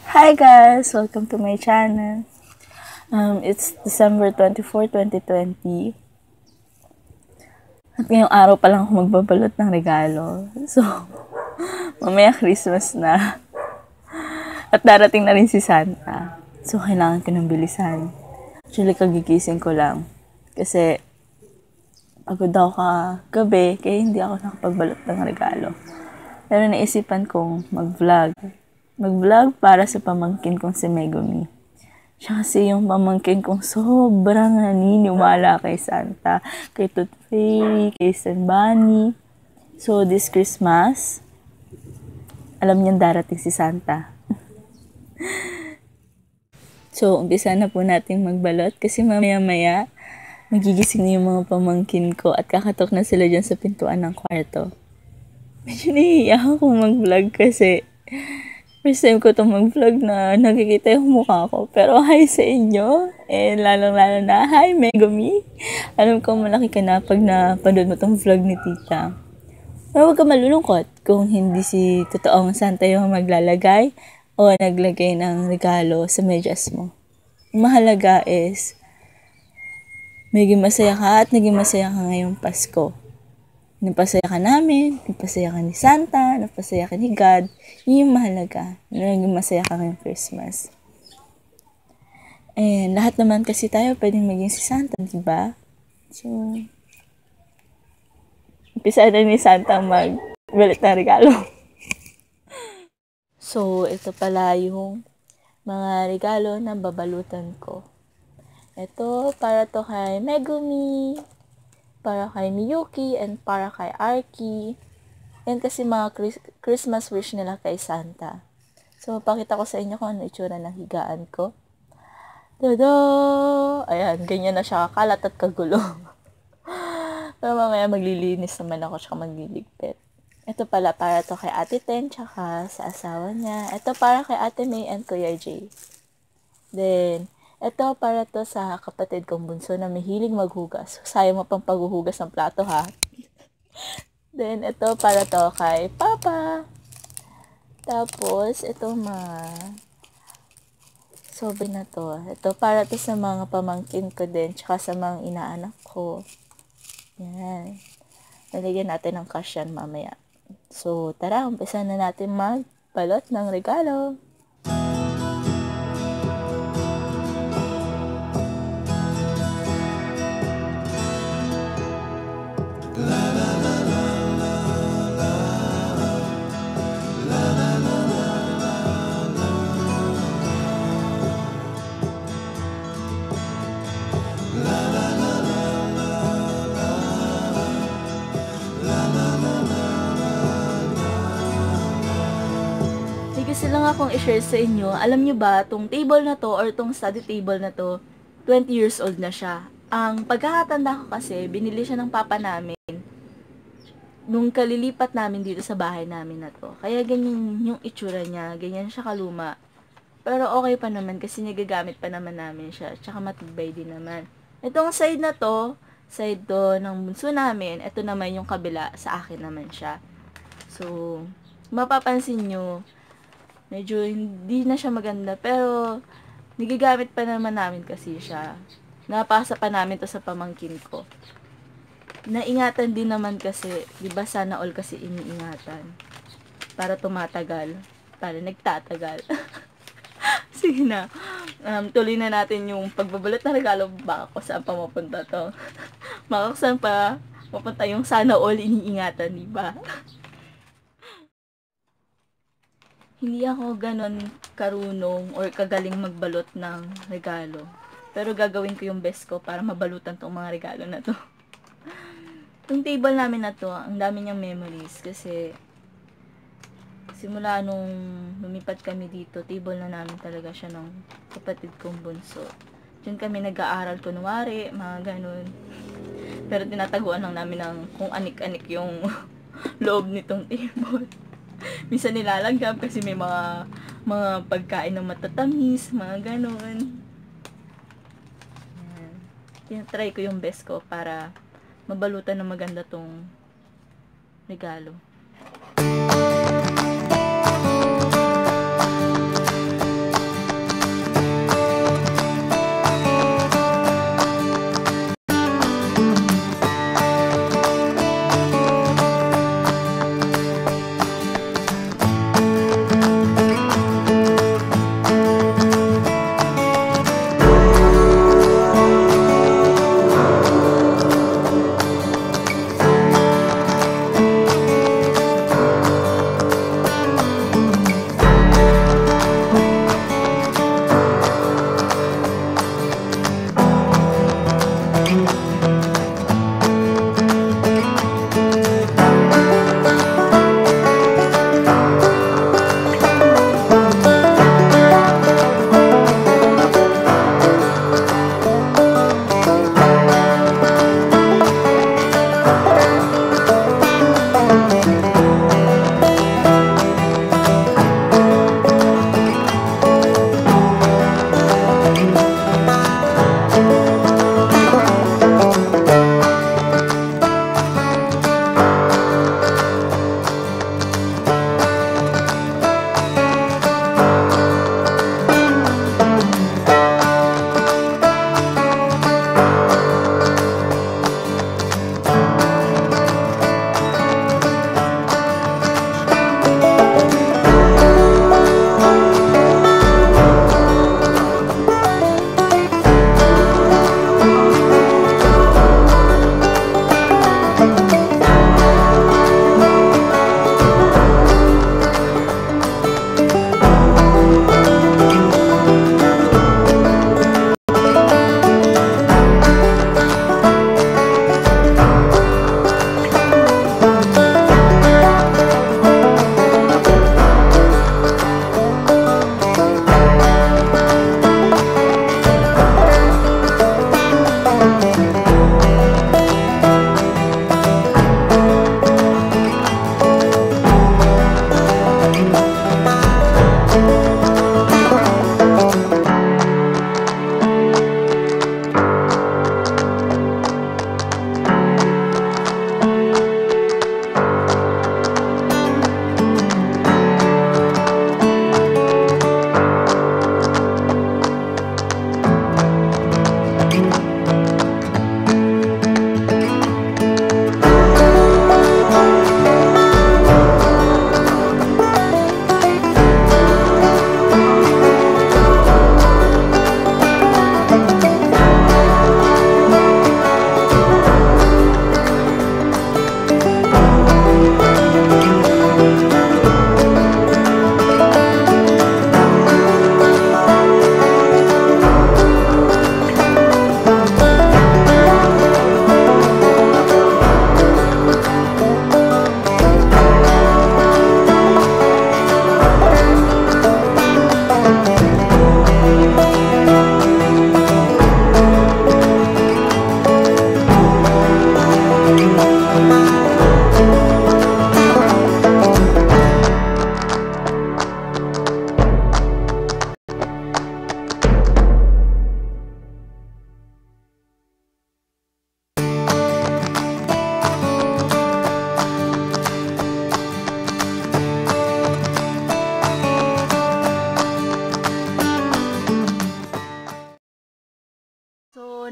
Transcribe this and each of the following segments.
Hi guys! Welcome to my channel. It's December 24, 2020. At ngayong araw pa lang ako magbabalot ng regalo. So, mamaya Christmas na. At darating na rin si Santa. So, kailangan ko ng bilisan. Actually, kagigising ko lang. Kasi, pagod ako kagabi, kaya hindi ako nakapagbalot ng regalo. Pero naisipan kong mag-vlog. Mag-vlog para sa pamangkin kong si Megumi. Siya kasi yung pamangkin kong sobrang naniniwala kay Santa, kay Tooth Fairy, kay San Bunny. So, this Christmas, alam niyang darating si Santa. So, umpisa na po natin magbalot kasi mamaya-maya, magigising na yung mga pamangkin ko at kakatok na sila dyan sa pintuan ng kwarto. Medyo nahihiya ako mag-vlog kasi first time ko itong mag-vlog na nakikita yung mukha ko. Pero hi sa inyo. And lalong-lalo na, hi Megumi. Alam ko malaki ka na pag napanood mo itong vlog ni Tita. Pero huwag ka malulungkot kung hindi si totoong Santa yung maglalagay o naglagay ng regalo sa medyas mo. Ang mahalaga is, maging masaya ka at naging masaya ka ngayong Pasko. Napasaya ka namin, napasaya ka ni Santa, napasaya ka ni God. Yun yung mahalaga. Naging masaya ka ngayong Christmas. And lahat naman kasi tayo pwedeng maging si Santa, diba? So, umpisa na ni Santa magbalit ng regalo. So, ito pala yung mga regalo na babalutan ko. Ito, para to kay Megumi, para kay Miyuki, and para kay Arky. Yan kasi mga Christmas wish nila kay Santa. So, pakita ko sa inyo kung ano itsura ng higaan ko. Tada! Ayan, ganyan na siya kakalat at kagulo. Pero mamaya maglilinis naman ako tsaka magliligpit. Ito pala para to kay Ate Ten tsaka sa asawa niya. Ito para kay Ate May and Kuya Jay. Then, ito para to sa kapatid kong bunso na mahilig maghugas. Sayang mo pang paghuhugas ng plato ha. Then, ito para to kay Papa. Tapos, ito sobrang na to. Ito para to sa mga pamangkin ko din, tsaka sa mga inaanak ko. Yan. Nalagyan natin ng cash yan mamaya. So, tara, umpisa na natin magbalot ng regalo. Gusto lang akong i-share sa inyo. Alam nyo ba, tong table na to or tong study table na to, 20 years old na siya. Ang pagkakatanda ko kasi, binili siya ng papa namin nung kalilipat namin dito sa bahay namin na to. Kaya ganyan yung itsura niya, ganyan siya kaluma. Pero okay pa naman kasi nagagamit pa naman namin siya. Tsaka matibay din naman. Itong side na to, side to ng bunso namin. Ito naman yung kabila, sa akin naman siya. So, mapapansin nyo, medyo hindi na siya maganda, pero nagagamit pa naman namin kasi siya. Napasa pa namin to sa pamangkin ko. Naingatan din naman kasi, di ba sana all kasi iniingatan. Para tumatagal. Para nagtatagal. Sige na. Tuloy na natin yung pagbabalot na regalo. Baka ko saan pa mapunta to. Baka saan pa mapunta yung sana all iniingatan, di ba? Hindi ako ganon karunong or kagaling magbalot ng regalo. Pero gagawin ko yung best ko para mabalutan tong mga regalo na to. Yung table namin na to, ang dami niyang memories kasi simula nung lumipat kami dito, table na namin talaga siya ng kapatid kong bunso. Diyan kami nag-aaral kunwari, mga ganon. Pero tinataguan lang namin ng kung anik-anik yung loob nitong table. Minsan nilalagam kasi may mga pagkain na matatamis, mga ganon. Tinatry ko yung best ko para mabalutan ng maganda tong regalo.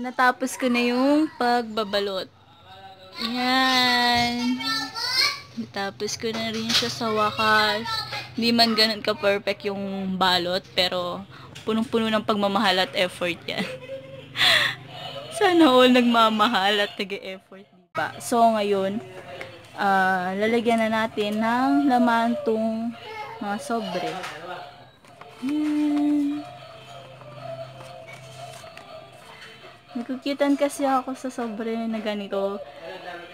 Natapos ko na yung pagbabalot. Ayan. Natapos ko na rin siya sa wakas. Hindi man ganun ka-perfect yung balot, pero punong-puno ng pagmamahal at effort yan. Sana all nagmamahal at nag-e-effort, diba? So, ngayon, lalagyan na natin ng laman tong mga sobre. Nagkukitan kasi ako sa sobre na ganito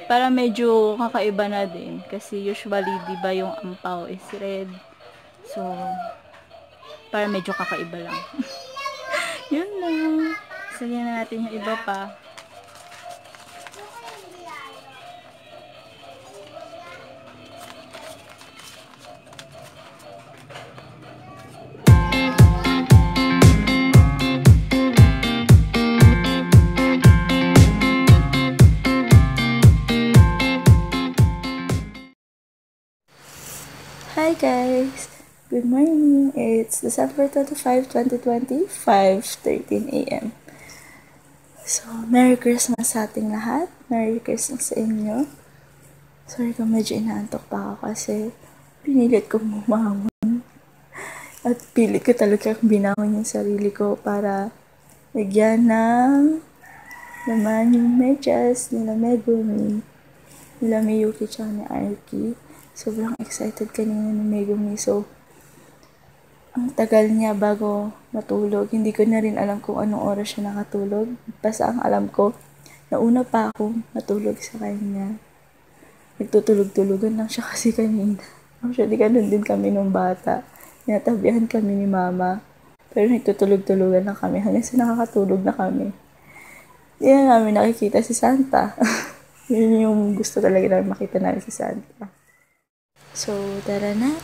para medyo kakaiba na din kasi usually diba yung ampaw is red, so para medyo kakaiba lang. Yun lang, sagyan na natin yung iba pa. Hi guys! Good morning! It's December 25, 2020, 5:13 AM. So, Merry Christmas sa ating lahat. Merry Christmas sa inyo. Sorry kung medyo inaantok pa ako kasi pinilit kong bumangon. At pilit ko talagang binangon yung sarili ko para bigyan ng naman yung medyas nila Megumi, nila Miyuki, tsaka ni Arki. Sobrang excited kanina ni Megumi. So, ang tagal niya bago matulog. Hindi ko na rin alam kung anong oras siya nakatulog. Basta ang alam ko, nauna pa ako matulog sa kanya. Nagtutulog-tulugan lang siya kasi kanina. Actually, ganun din kami nung bata. Tinatabihan kami ni mama. Pero nagtutulog-tulugan lang kami hanggang sa nakakatulog na kami. Hindi na namin nakikita si Santa. Yun yung gusto talaga namin makita namin si Santa. So, tara na.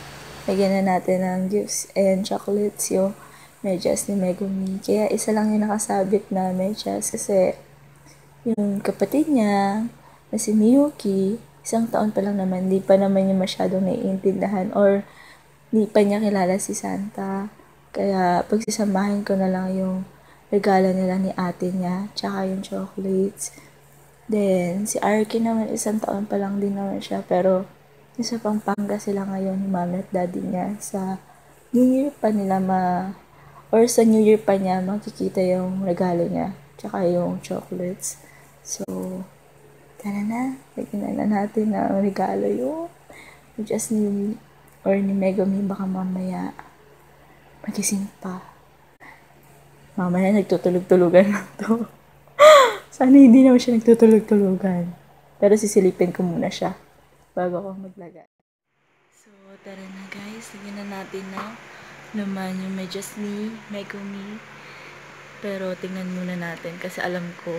Lagyan na natin ng gifts and chocolates yung medyas ni Megumi. Kaya isa lang yung nakasabit na medyas kasi yung kapatid niya na si Miyuki, isang taon pa lang naman, di pa naman niya masyadong naiintindihan or di pa niya kilala si Santa. Kaya pagsisamahin ko na lang yung regalo nila ni ate niya, tsaka yung chocolates. Then, si Arky naman, isang taon pa lang din naman siya, pero nasa Pampanga sila ngayon ni mami at daddy niya. Sa New Year pa nila or sa New Year pa niya makikita yung regalo niya, tsaka yung chocolates. So, tara na, lagyan na natin ng regalo yung just ni Megumi, baka mamaya magising pa. Mamaya nagtutulog-tulugan lang to. Sana hindi naman siya nagtutulog-tulugan. Pero sisilipin ko muna siya bago ako maglagay. So, tara na guys. Lagyan na natin na naman yung medyas ni Megumi. Pero tingnan muna natin kasi alam ko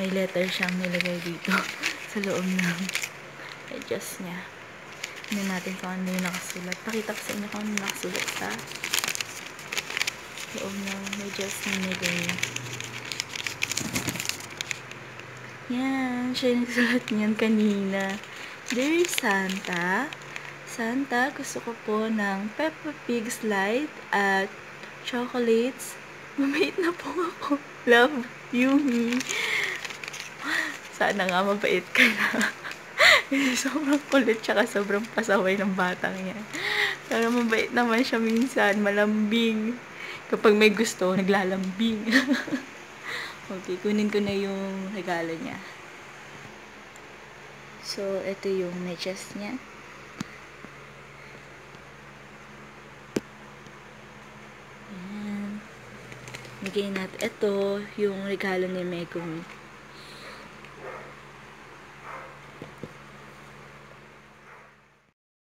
may letter siyang nilagay dito sa loob ng medyas niya. Tingnan natin kung ano yung nakasulat. Pakita ko sa inyo kung ano yung nakasulat sa loob ng medyas ni Megumi. Yan, siya yung nagsulat niyan kanina. Dear Santa, Santa, gusto ko po ng Peppa Pig slide at chocolates. Mabait na po ako. Love, Yumi. Sana nga mabait ka na. Kasi sobrang kulit tsaka sobrang pasaway ng batang yan. Pero mabait naman siya minsan, malambing. Kapag may gusto, naglalambing. Okay, kunin ko na yung regalo niya. So, ito yung medyas niya. Ayan. Bigay natin. Ito yung regalo ni Megumi.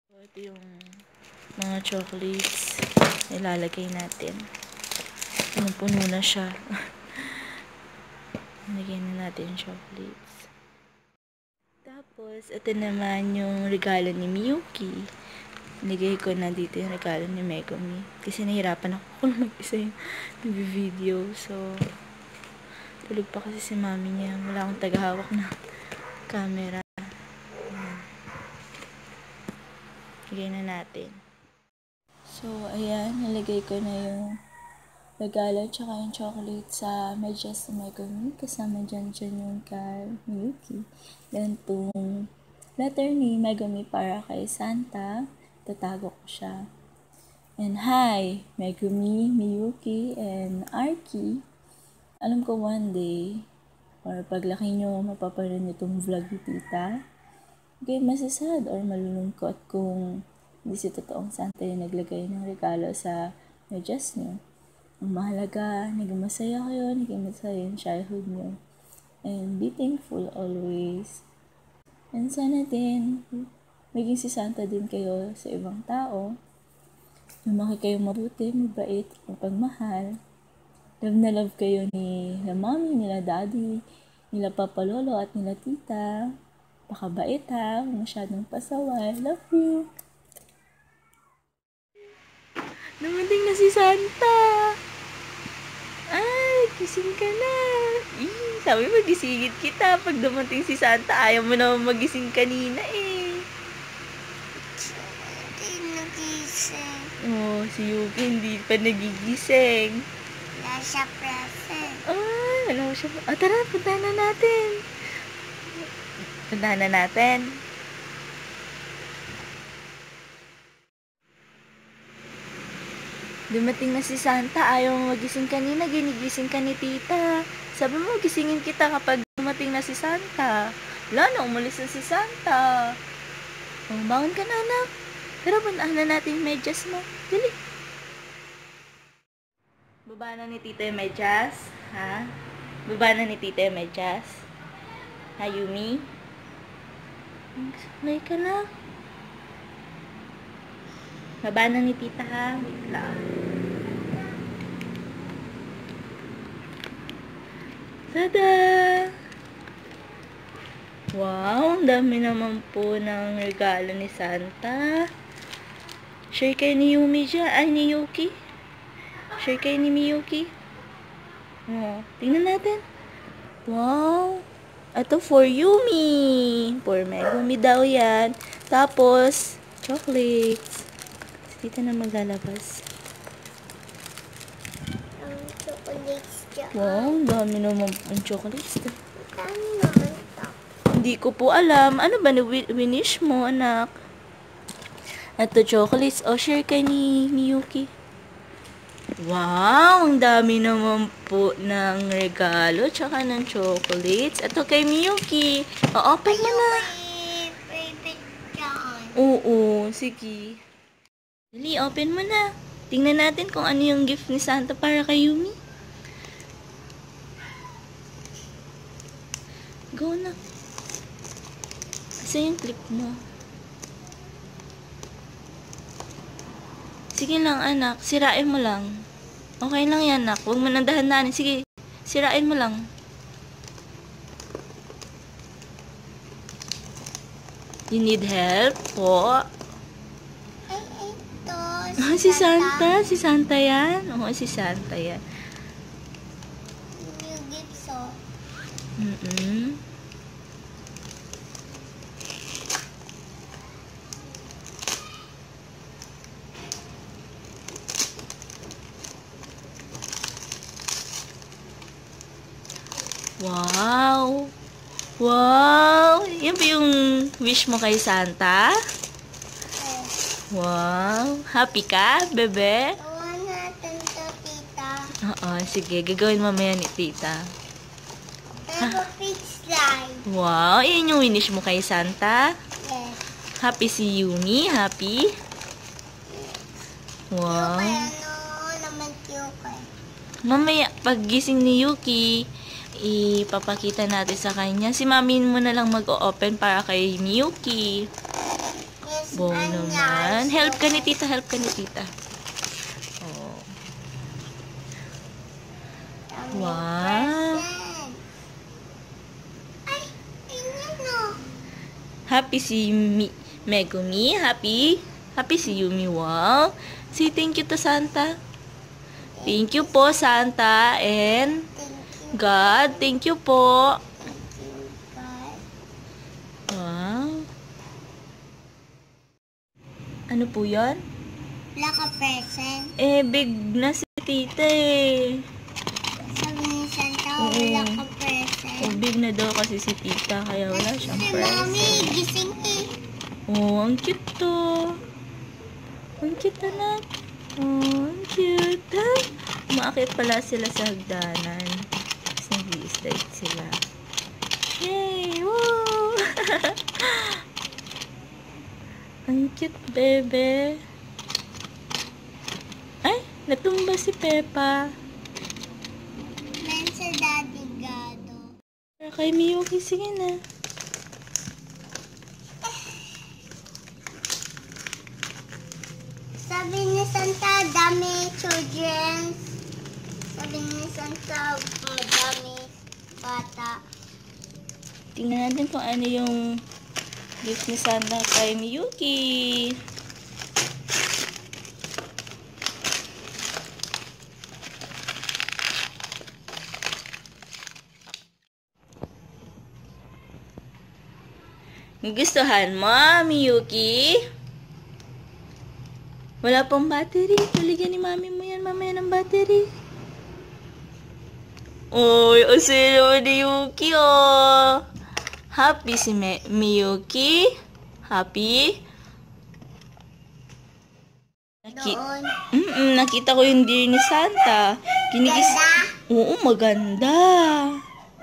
So, ito yung mga chocolates. Ilalagay natin. Puno na siya. Lagyan na natin yung chocolates. Tapos, ito naman yung regalo ni Miyuki. Nilagay ko na dito yung regalo ni Megumi. Kasi nahirapan ako kung mag-isa yung video. So, tulog pa kasi si mami niya. Wala akong tagahawak na camera. Lagay na natin. So, ayan. Nilagay ko na yung regalo tsaka yung chocolate sa medyas ni Megumi. Kasama dyan yung kay Miyuki. Then, itong letter ni Megumi para kay Santa. Tatago ko siya. And hi, Megumi, Miyuki, and Arky. Alam ko one day, or paglaki nyo, mapapanood nyo itong vlog ni tita. Okay, masasad or malulungkot kung hindi si totoong Santa yung naglagay ng regalo sa medyas nyo. Ang mahalaga, naging masaya kayo, naging masaya yung childhood nyo. And be thankful always. And sana din, maging si Santa din kayo sa ibang tao. Lumaki kayo mabuti, mabait, mapagmahal. Love na love kayo nila mommy, nila daddy, nila papa lolo at nila tita. Pakabait ha, masyadong pasaway. Love you! Dumating na si Santa! Ay, gising ka na! Sabi magisingit kita pag dumating si Santa. Ayaw mo naman magising kanina eh. Hindi nagising. Oh, si Yuki hindi pa nagigising. Nasa present. Alam mo siya. Tara, puntahan na natin. Puntahan na natin. Dumating na si Santa, ayaw mo magising kanina, ginigising ka ni tita. Sabi mo, gisingin kita kapag dumating na si Santa. Wala na, umalis na si Santa. Oh, bangon ka na, anak. Pero puntaan na natin yung medyas mo. Dali. Baba na ni tita yung medyas. Ha? Baba na ni tita yung medyas. Ha, Yumi? May ka na. Baba na ni tita, ha? Wait lang. Tada! Wow, ang dami naman po ng regalo ni Santa. Share kayo ni Yumi dyan. Ay, ni Yuki. Share kayo ni Miyuki. Oh, tingnan natin. Wow! Ito for Yumi. For Megumi daw yan. Tapos, chocolates. Dito na maglalabas. Ang chocolates dyan. Wow, dami naman ang chocolates. Dami naman ito. Hindi ko po alam. Ano ba winish mo, anak? Ito, chocolates. O, share kay ni Yuki. Wow! Ang dami naman po ng regalo tsaka ng chocolates. Ito kay Miyuki. O, open mo na. Favorite dyan. Oo, sige. Dali, open mo na. Tingnan natin kung ano yung gift ni Santa para kay Yumi. Go na. Asa yung clip mo? Sige lang, anak. Sirain mo lang. Okay lang yan, anak. Huwag mo nang dahan-dahanin. Sige, sirain mo lang. You need help po? Ay, ito. Oh, si Santa. Si Santa yan. Oo, si Santa yan. New gifts, oh. Wow! Wow! Yan ba yung wish mo kay Santa? Wow! Happy ka, bebe? Gawa natin to, tita. Oo, sige. Gagawin mamaya ni tita. Pero fix line. Wow! Yan yung winish mo kay Santa? Yes. Happy si Yumi? Happy? Wow! Kaya ano naman yung Mamaya, pag gising ni Yuki, ipapakita natin sa kanya. Si mami mo na lang mag-o-open para kay Miyuki. Yes, Bo naman. Help ka ni tita, help ka ni tita. Oh. Wow. Ay, tingnan no. Happy si Megumi. Happy? Happy si Yumi. Wow. Say thank you to Santa. Thank you po, Santa. And God, thank you po. God. Wow. Ano po yan? Wala ka present. Big na si tita eh. Sabi ni Santa, Oo. wala ka present. Big na daw kasi si tita, kaya wala siyang Si present. Mami, gising eh. Oh, ang cute to. Ang cute, anak. Oh, ang cute. Ha? Umaakit pala sila sa hagdanan. Tapos nag-i-slide sila. Yay! Woo! Ang cute, bebe. Ay, natumba si Peppa. Men sa Daddy Gado. Para kay Miyuki, sige na. Sabi ni Santa, dami children. Sabi ni Santa, madami bata. Tingnan natin kung ano yung gift ni Santa kay Miyuki. Gustuhan mo, Miyuki? Wala pang battery. Tuligyan ni mami mo yan mamaya ng battery. Oy, asilo ni Yuki, oh. Happy si Miyuki? Happy? doon. Nakita ko yung deer ni Santa. Ganda. Oo, maganda.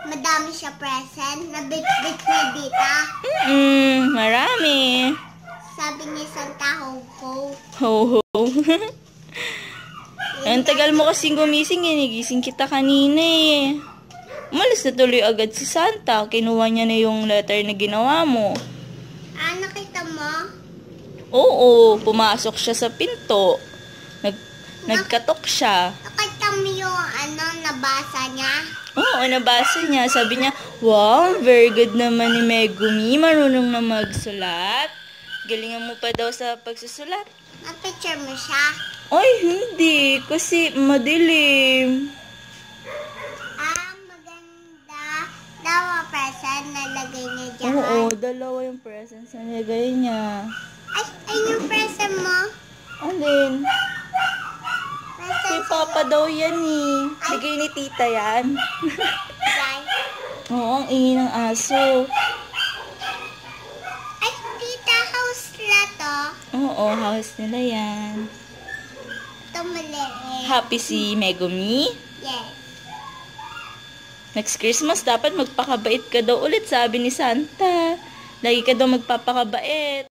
Madami siya present. Nabit-bit ni Dita. Marami. Sabi ni Santa, ho-ho. Ho-ho. Ang tagal mo kasing gumising, ginigising kita kanina eh. Umalis na tuloy agad si Santa. Kinuha niya na yung letter na ginawa mo. Nakita mo? Oo, pumasok siya sa pinto. Nagkatok siya. Nakita mo yung nabasa niya? Oo, nabasa niya. Sabi niya, wow, very good naman ni Megumi. Marunong na magsulat. Galingan mo pa daw sa pagsusulat. Na-picture mo siya? Ay, hindi. Kasi madilim. Maganda. Dawa present nalagay niya dyan. Oo, dalawa yung presents na nilagay niya. Ay yung present mo? Alin? Present Kay Papa daw yan eh. Bigay ni Tita yan. Yan. Oo, ang ingin ng aso. Ay, Tita, house na to. Oo, house nila yan. Ito maliit. Happy si Megumi. Yes. Next Christmas, dapat magpakabait ka daw ulit, sabi ni Santa. Lagi ka daw magpapakabait.